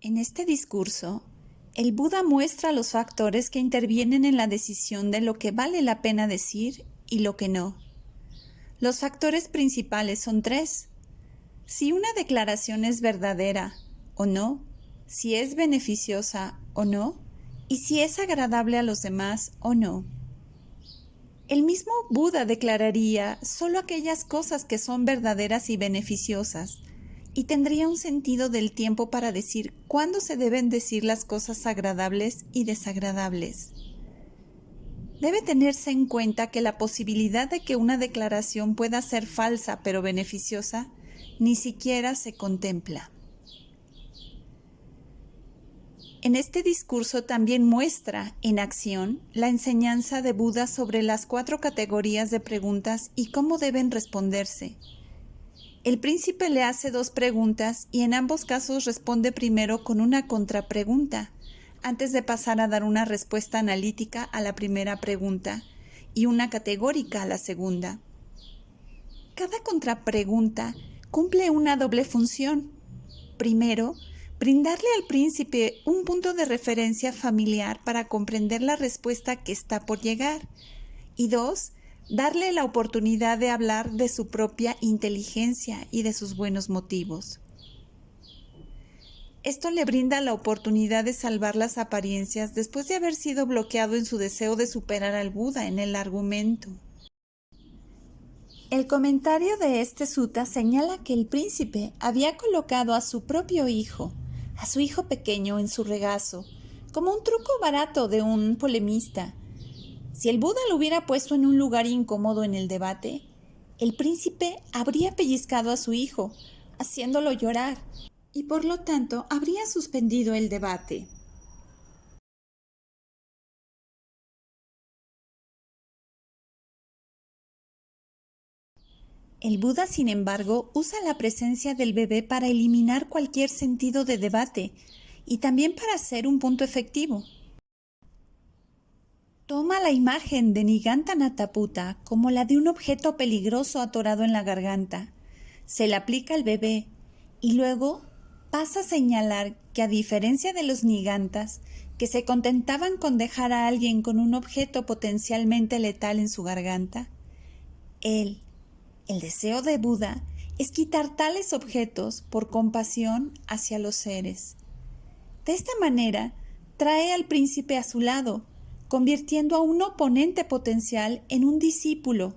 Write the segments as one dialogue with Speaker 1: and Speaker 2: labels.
Speaker 1: En este discurso, el Buda muestra los factores que intervienen en la decisión de lo que vale la pena decir y lo que no. Los factores principales son tres: si una declaración es verdadera o no, si es beneficiosa o no, y si es agradable a los demás o no. El mismo Buda declararía solo aquellas cosas que son verdaderas y beneficiosas, y tendría un sentido del tiempo para decir cuándo se deben decir las cosas agradables y desagradables. Debe tenerse en cuenta que la posibilidad de que una declaración pueda ser falsa pero beneficiosa ni siquiera se contempla. En este discurso también muestra, en acción, la enseñanza de Buda sobre las 4 categorías de preguntas y cómo deben responderse. El príncipe le hace 2 preguntas y en ambos casos responde primero con una contrapregunta, antes de pasar a dar una respuesta analítica a la primera pregunta y una categórica a la segunda. Cada contrapregunta cumple una doble función. Primero, brindarle al príncipe un punto de referencia familiar para comprender la respuesta que está por llegar. Y 2, darle la oportunidad de hablar de su propia inteligencia y de sus buenos motivos. Esto le brinda la oportunidad de salvar las apariencias después de haber sido bloqueado en su deseo de superar al Buda en el argumento. El comentario de este sutta señala que el príncipe había colocado a su propio hijo, a su hijo pequeño, en su regazo, como un truco barato de un polemista. Si el Buda lo hubiera puesto en un lugar incómodo en el debate, el príncipe habría pellizcado a su hijo, haciéndolo llorar, y por lo tanto habría suspendido el debate. El Buda, sin embargo, usa la presencia del bebé para eliminar cualquier sentido de debate y también para hacer un punto efectivo. Toma la imagen de Nigantanataputta como la de un objeto peligroso atorado en la garganta, se la aplica al bebé y luego pasa a señalar que, a diferencia de los Nigantas, que se contentaban con dejar a alguien con un objeto potencialmente letal en su garganta, el deseo de Buda es quitar tales objetos por compasión hacia los seres. De esta manera, trae al príncipe a su lado, convirtiendo a un oponente potencial en un discípulo.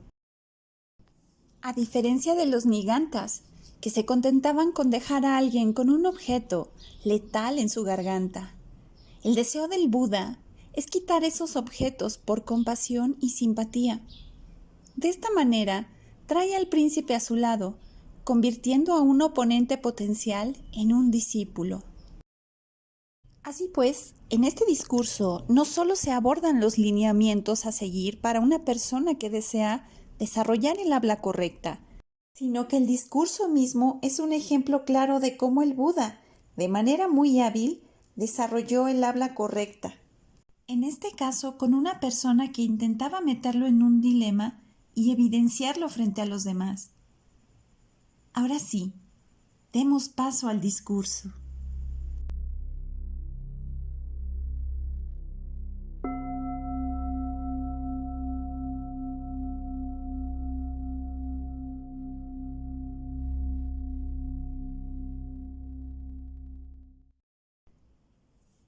Speaker 1: A diferencia de los Nigantas, que se contentaban con dejar a alguien con un objeto letal en su garganta, el deseo del Buda es quitar esos objetos por compasión y simpatía. De esta manera, trae al príncipe a su lado, convirtiendo a un oponente potencial en un discípulo. Así pues, en este discurso no solo se abordan los lineamientos a seguir para una persona que desea desarrollar el habla correcta, sino que el discurso mismo es un ejemplo claro de cómo el Buda, de manera muy hábil, desarrolló el habla correcta. En este caso, con una persona que intentaba meterlo en un dilema y evidenciarlo frente a los demás. Ahora sí, demos paso al discurso.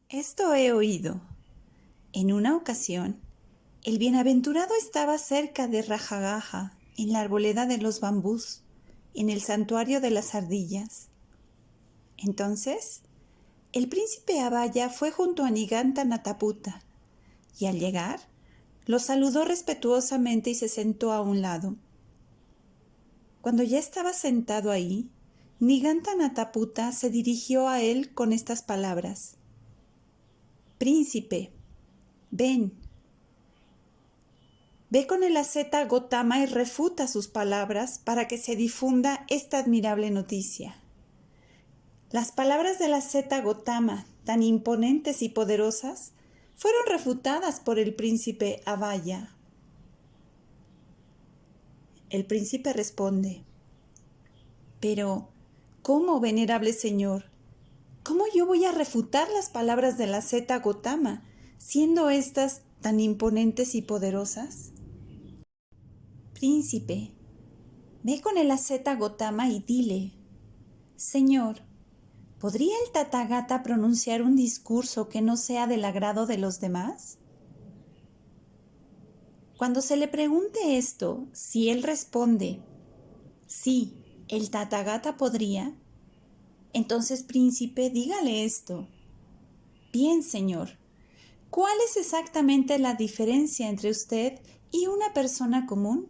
Speaker 1: Esto he oído. En una ocasión, el bienaventurado estaba cerca de Rajagaha, en la arboleda de los bambús, en el santuario de las ardillas. Entonces, el príncipe Abhaya fue junto a Nigantanataputta, y al llegar, lo saludó respetuosamente y se sentó a un lado. Cuando ya estaba sentado ahí, Nigantanataputta se dirigió a él con estas palabras: Príncipe, ven. Ve con el asceta Gotama y refuta sus palabras para que se difunda esta admirable noticia. Las palabras del asceta Gotama, tan imponentes y poderosas, fueron refutadas por el príncipe Abhaya. El príncipe responde: Pero, ¿cómo, venerable señor? ¿Cómo yo voy a refutar las palabras de la Zeta Gotama, siendo éstas tan imponentes y poderosas? Príncipe, ve con el asceta Gotama y dile: Señor, ¿podría el Tathagata pronunciar un discurso que no sea del agrado de los demás? Cuando se le pregunte esto, si él responde: sí, el Tathagata podría, entonces, príncipe, dígale esto: bien, señor, ¿cuál es exactamente la diferencia entre usted y una persona común?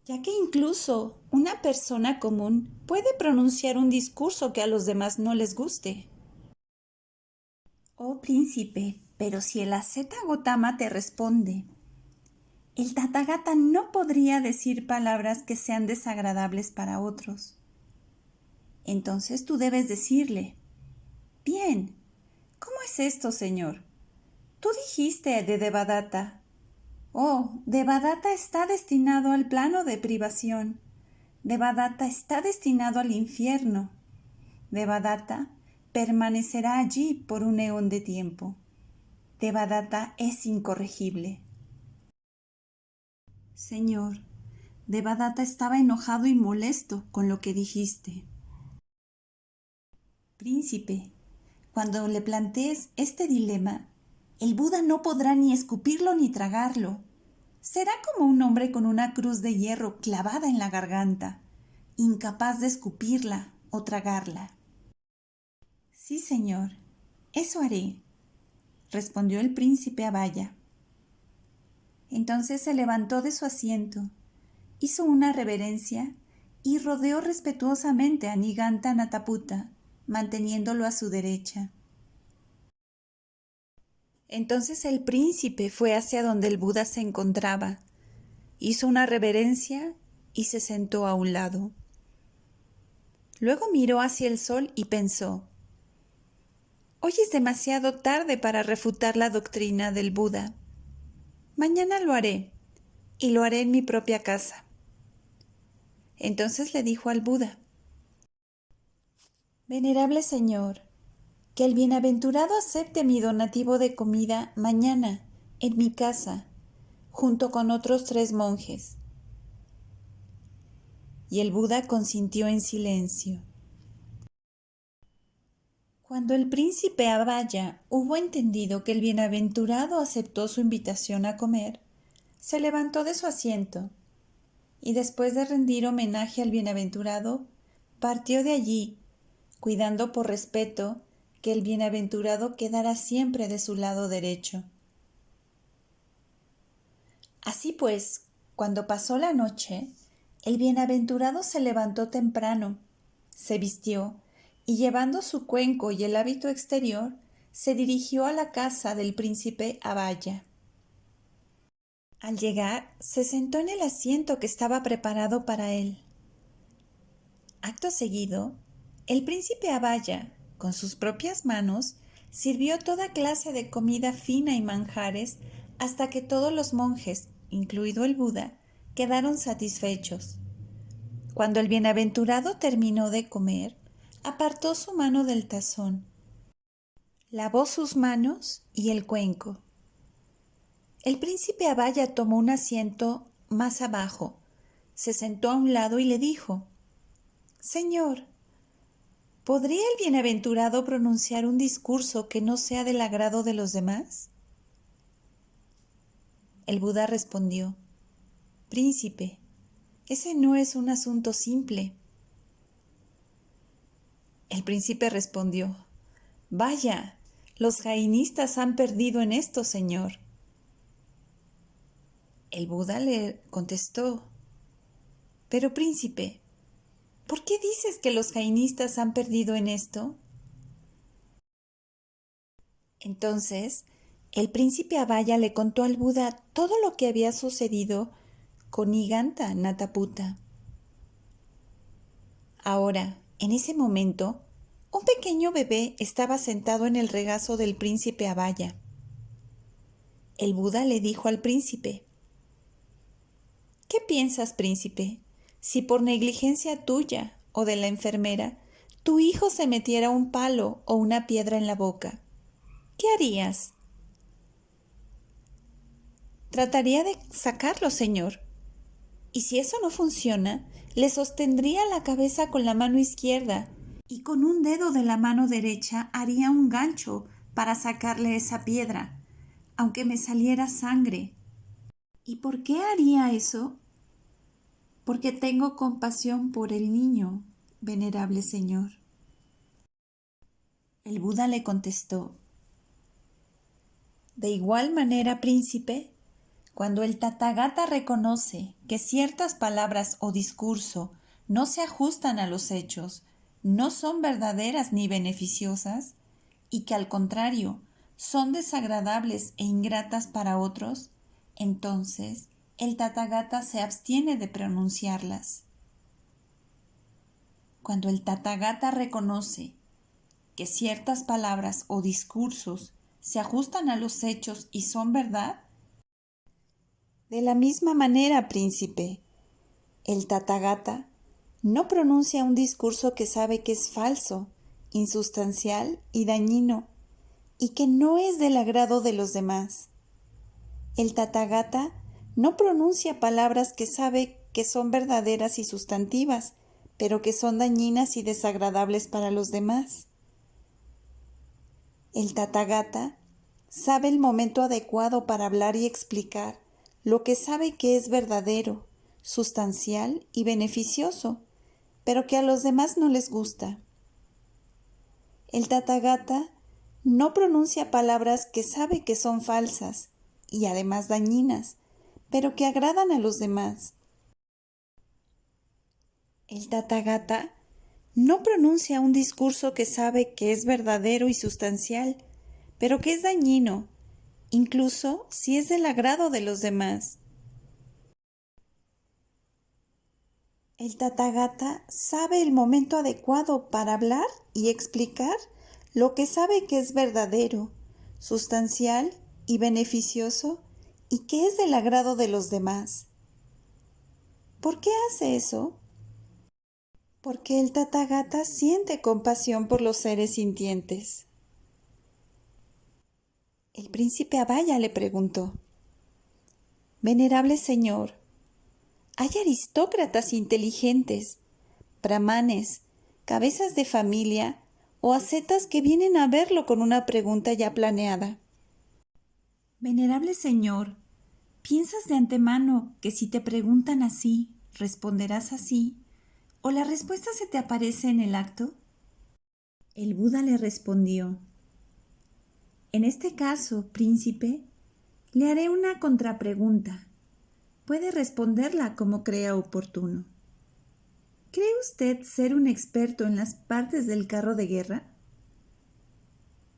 Speaker 1: Ya que incluso una persona común puede pronunciar un discurso que a los demás no les guste. Oh príncipe, pero si el asceta Gotama te responde: el Tathagata no podría decir palabras que sean desagradables para otros. Entonces tú debes decirle: bien, ¿cómo es esto, señor? Tú dijiste de Devadatta: oh, Devadatta está destinado al plano de privación. Devadatta está destinado al infierno. Devadatta permanecerá allí por un eón de tiempo. Devadatta es incorregible. Señor, Devadatta estaba enojado y molesto con lo que dijiste. Príncipe, cuando le plantees este dilema, el Buda no podrá ni escupirlo ni tragarlo. Será como un hombre con una cruz de hierro clavada en la garganta, incapaz de escupirla o tragarla. Sí, señor, eso haré, respondió el príncipe Abhaya. Entonces se levantó de su asiento, hizo una reverencia y rodeó respetuosamente a Nigantha-Nataputa, manteniéndolo a su derecha. Entonces el príncipe fue hacia donde el Buda se encontraba, hizo una reverencia y se sentó a un lado. Luego miró hacia el sol y pensó: hoy es demasiado tarde para refutar la doctrina del Buda. Mañana lo haré, y lo haré en mi propia casa. Entonces le dijo al Buda: Venerable Señor, que el bienaventurado acepte mi donativo de comida mañana en mi casa, junto con otros 3 monjes. Y el Buda consintió en silencio. Cuando el príncipe Abhaya hubo entendido que el bienaventurado aceptó su invitación a comer, se levantó de su asiento y, después de rendir homenaje al bienaventurado, partió de allí, cuidando por respeto que el bienaventurado quedara siempre de su lado derecho. Así pues, cuando pasó la noche, el bienaventurado se levantó temprano, se vistió y, llevando su cuenco y el hábito exterior, se dirigió a la casa del príncipe Abhaya. Al llegar, se sentó en el asiento que estaba preparado para él. Acto seguido, el príncipe Abhaya, con sus propias manos, sirvió toda clase de comida fina y manjares hasta que todos los monjes, incluido el Buda, quedaron satisfechos. Cuando el bienaventurado terminó de comer, apartó su mano del tazón, lavó sus manos y el cuenco. El príncipe Abhaya tomó un asiento más abajo, se sentó a un lado y le dijo: Señor, ¿podría el bienaventurado pronunciar un discurso que no sea del agrado de los demás? El Buda respondió: Príncipe, ese no es un asunto simple. El príncipe respondió: Vaya, los jainistas han perdido en esto, señor. El Buda le contestó: Pero príncipe, ¿por qué dices que los jainistas han perdido en esto? Entonces, el príncipe Abhaya le contó al Buda todo lo que había sucedido con Nigantha-Nataputa. Ahora, en ese momento, un pequeño bebé estaba sentado en el regazo del príncipe Abhaya. El Buda le dijo al príncipe: ¿Qué piensas, príncipe, si por negligencia tuya o de la enfermera tu hijo se metiera un palo o una piedra en la boca, ¿qué harías? Trataría de sacarlo, señor. Y si eso no funciona, le sostendría la cabeza con la mano izquierda y con un dedo de la mano derecha haría un gancho para sacarle esa piedra, aunque me saliera sangre. ¿Y por qué haría eso? Porque tengo compasión por el niño, venerable señor. El Buda le contestó: de igual manera, príncipe, cuando el Tathagata reconoce que ciertas palabras o discurso no se ajustan a los hechos, no son verdaderas ni beneficiosas, y que al contrario son desagradables e ingratas para otros, entonces el Tathagata se abstiene de pronunciarlas. Cuando el Tathagata reconoce que ciertas palabras o discursos se ajustan a los hechos y son verdad, de la misma manera, príncipe, el Tathagata no pronuncia un discurso que sabe que es falso, insustancial y dañino, y que no es del agrado de los demás. El Tathagata no pronuncia palabras que sabe que son verdaderas y sustantivas, pero que son dañinas y desagradables para los demás. El Tathagata sabe el momento adecuado para hablar y explicar lo que sabe que es verdadero, sustancial y beneficioso, pero que a los demás no les gusta. El Tathagata no pronuncia palabras que sabe que son falsas y además dañinas, pero que agradan a los demás. El Tathagata no pronuncia un discurso que sabe que es verdadero y sustancial, pero que es dañino, incluso si es del agrado de los demás. El Tathagata sabe el momento adecuado para hablar y explicar lo que sabe que es verdadero, sustancial y beneficioso y que es del agrado de los demás. ¿Por qué hace eso? Porque el Tathagata siente compasión por los seres sintientes. El príncipe Abhaya le preguntó: venerable señor, hay aristócratas inteligentes, brahmanes, cabezas de familia o ascetas que vienen a verlo con una pregunta ya planeada. Venerable señor, ¿piensas de antemano que si te preguntan así, responderás así, o la respuesta se te aparece en el acto? El Buda le respondió: en este caso, príncipe, le haré una contrapregunta. Puede responderla como crea oportuno. ¿Cree usted ser un experto en las partes del carro de guerra?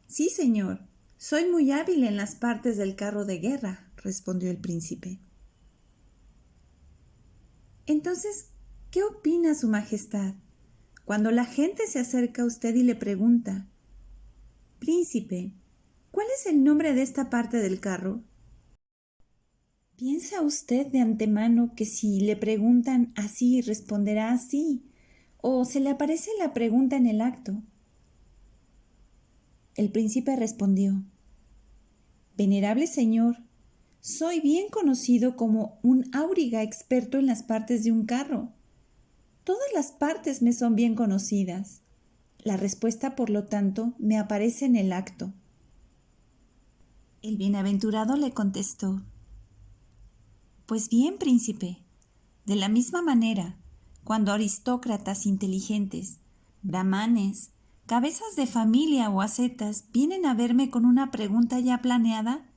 Speaker 1: Sí, señor, soy muy hábil en las partes del carro de guerra, respondió el príncipe. Entonces, ¿qué opina su majestad cuando la gente se acerca a usted y le pregunta: príncipe, ¿cuál es el nombre de esta parte del carro? ¿Piensa usted de antemano que si le preguntan así responderá así, o se le aparece la pregunta en el acto? El príncipe respondió: venerable señor, soy bien conocido como un auriga experto en las partes de un carro. Todas las partes me son bien conocidas. La respuesta, por lo tanto, me aparece en el acto. El bienaventurado le contestó: pues bien, príncipe, de la misma manera, cuando aristócratas inteligentes, brahmanes, cabezas de familia o ascetas vienen a verme con una pregunta ya planeada,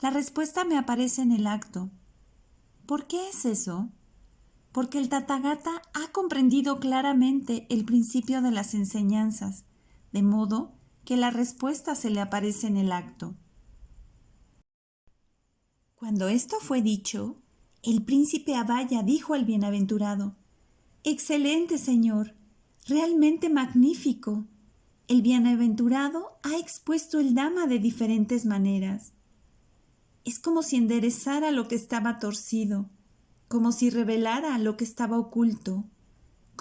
Speaker 1: la respuesta me aparece en el acto. ¿Por qué es eso? Porque el Tathagata ha comprendido claramente el principio de las enseñanzas, de modo que la respuesta se le aparece en el acto. Cuando esto fue dicho, el príncipe Abhaya dijo al bienaventurado: excelente, señor, realmente magnífico. El bienaventurado ha expuesto el Dhamma de diferentes maneras. Es como si enderezara lo que estaba torcido, como si revelara lo que estaba oculto,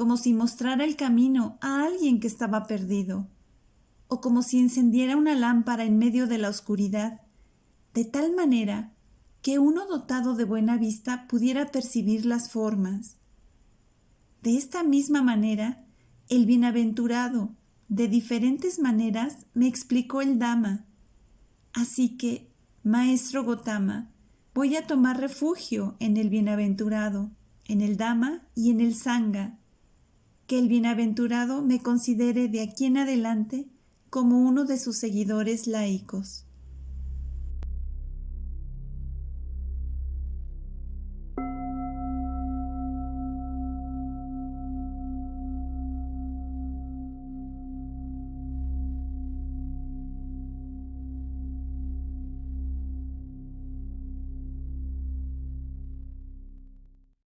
Speaker 1: como si mostrara el camino a alguien que estaba perdido, o como si encendiera una lámpara en medio de la oscuridad, de tal manera que uno dotado de buena vista pudiera percibir las formas. De esta misma manera, el bienaventurado, de diferentes maneras, me explicó el Dhamma. Así que, Maestro Gotama, voy a tomar refugio en el bienaventurado, en el Dhamma y en el Sangha. Que el bienaventurado me considere de aquí en adelante como uno de sus seguidores laicos.